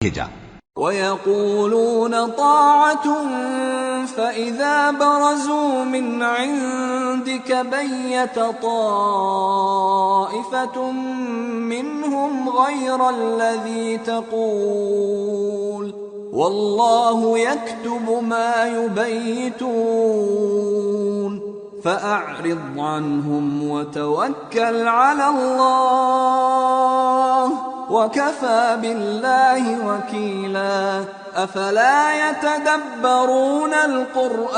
بھیجا۔ وَيَقُولُونَ طَاعَةٌ فَإِذَا بَرَزُوا مِنْ عِنْدِكَ بَيَّتَ طَائِفَةٌ مِّنْهُمْ غَيْرَ الَّذِي تَقُولُ وَاللَّهُ يَكْتُبُ مَا يُبَيِّتُونَ فَأَعْرِضْ عَنْهُمْ وَتَوَكَّلْ عَلَى اللَّهِ وَكَفَى بِاللَّهِ وَكِيلًا أَفَلَا يَتَدَبَّرُونَ الْقُرْآنَ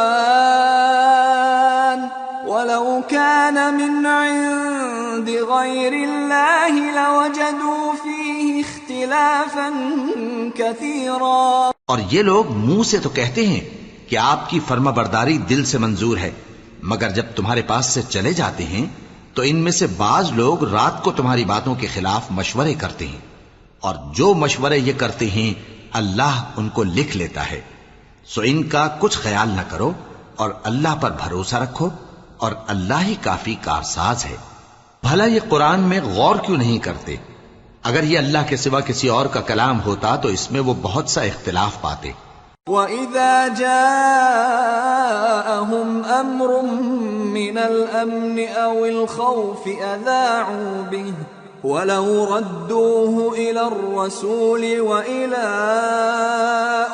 وَلَوْ كَانَ مِنْ عِنْدِ غَيْرِ اللَّهِ لَوَجَدُوا فِيهِ اخْتِلَافًا كَثِيرًا۔ اور یہ لوگ منہ سے تو کہتے ہیں کہ آپ کی فرما برداری دل سے منظور ہے، مگر جب تمہارے پاس سے چلے جاتے ہیں تو ان میں سے بعض لوگ رات کو تمہاری باتوں کے خلاف مشورے کرتے ہیں، اور جو مشورے یہ کرتے ہیں اللہ ان کو لکھ لیتا ہے۔ سو ان کا کچھ خیال نہ کرو اور اللہ پر بھروسہ رکھو، اور اللہ ہی کافی کارساز ہے۔ بھلا یہ قرآن میں غور کیوں نہیں کرتے؟ اگر یہ اللہ کے سوا کسی اور کا کلام ہوتا تو اس میں وہ بہت سا اختلاف پاتے۔ وَإِذَا جَاءَهُمْ أَمْرٌ مِّنَ الْأَمْنِ أَوِ الْخَوْفِ أَذَاعُوا بِهِ وَلَوْ رَدُّوهُ إِلَى الرَّسُولِ وَإِلَى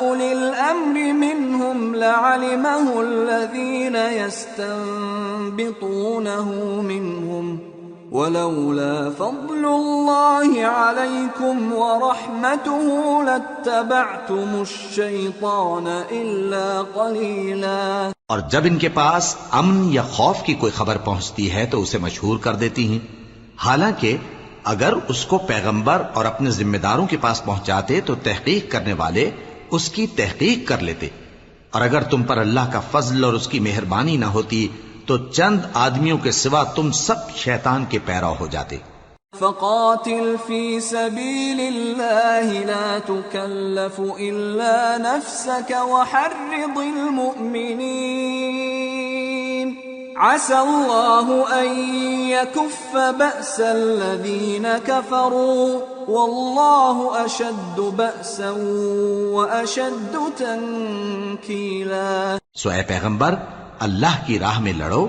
أُولِي الْأَمْرِ مِنْهُمْ لَعَلِمَهُ الَّذِينَ يَسْتَنبِطُونَهُ مِنْهُمْ وَلَوْلَا فَضْلُ اللَّهِ عَلَيْكُمْ وَرَحْمَتُهُ لَاتَّبَعْتُمُ الشَّيْطَانَ إِلَّا قَلِيلًا۔ اور جب ان کے پاس امن یا خوف کی کوئی خبر پہنچتی ہے تو اسے مشہور کر دیتی ہیں، حالانکہ اگر اس کو پیغمبر اور اپنے ذمہ داروں کے پاس پہنچاتے تو تحقیق کرنے والے اس کی تحقیق کر لیتے، اور اگر تم پر اللہ کا فضل اور اس کی مہربانی نہ ہوتی تو چند آدمیوں کے سوا تم سب شیطان کے پیرو ہو جاتے۔ فَقَاتِلْ فِي سَبِيلِ اللَّهِ لَا تُكَلَّفُ إِلَّا نَفْسَكَ وَحَرِّضِ الْمُؤْمِنِينَ عَسَى اللَّهُ أَن يَكُفَّ بَأْسَ الَّذِينَ كَفَرُوا وَاللَّهُ أَشَدُّ بَأْسًا وَأَشَدُّ تَنكِيلًا۔ سو اے پیغمبر، اللہ کی راہ میں لڑو،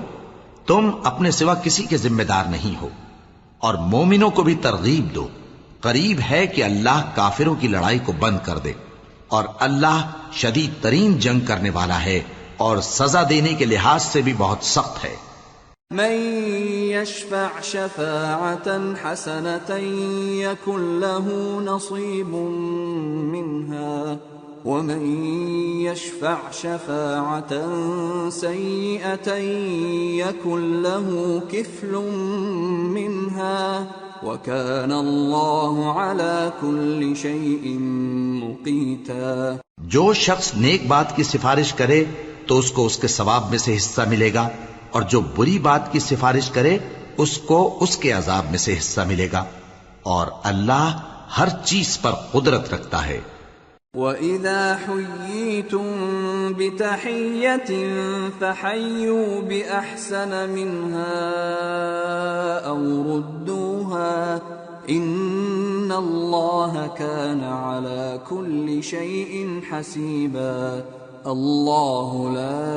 تم اپنے سوا کسی کے ذمہ دار نہیں ہو، اور مومنوں کو بھی ترغیب دو، قریب ہے کہ اللہ کافروں کی لڑائی کو بند کر دے، اور اللہ شدید ترین جنگ کرنے والا ہے اور سزا دینے کے لحاظ سے بھی بہت سخت ہے۔ من يشفع شفاعة حسنة يكن له نصيب منها ومن يشفع شفاعة سيئة يكن له كفل منها وكان الله على كل شيء مقيتا۔ جو شخص نیک بات کی سفارش کرے تو اس کو اس کے ثواب میں سے حصہ ملے گا، اور جو بری بات کی سفارش کرے اس کو اس کے عذاب میں سے حصہ ملے گا، اور اللہ ہر چیز پر قدرت رکھتا ہے۔ وَإِذَا حُيِّيتُم بِتَحِيَّةٍ فَحَيُّوا بِأَحْسَنَ مِنْهَا أَوْ رُدُّوهَا إِنَّ اللَّهَ كَانَ عَلَى كُلِّ شَيْءٍ حَسِيبًا۔ اللَّهُ لَا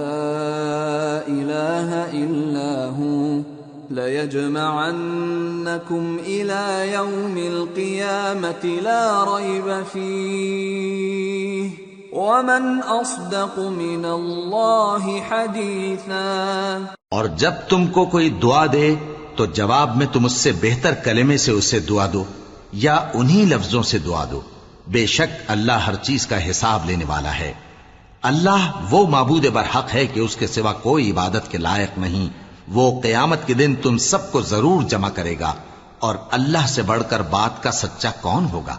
إِلَٰهَ إِلَّا هُوَ لَيَجْمَعَنَّكُمْ إِلَى يَوْمِ الْقِيَامَةِ لَا رَيْبَ فِيهِ وَمَنْ أَصْدَقُ مِنَ اللَّهِ حَدِيثًا۔ اور جب تم کو کوئی دعا دے تو جواب میں تم اس سے بہتر کلمے سے اسے دعا دو یا انہی لفظوں سے دعا دو، بے شک اللہ ہر چیز کا حساب لینے والا ہے۔ اللہ وہ معبود برحق ہے کہ اس کے سوا کوئی عبادت کے لائق نہیں، وہ قیامت کے دن تم سب کو ضرور جمع کرے گا، اور اللہ سے بڑھ کر بات کا سچا کون ہوگا؟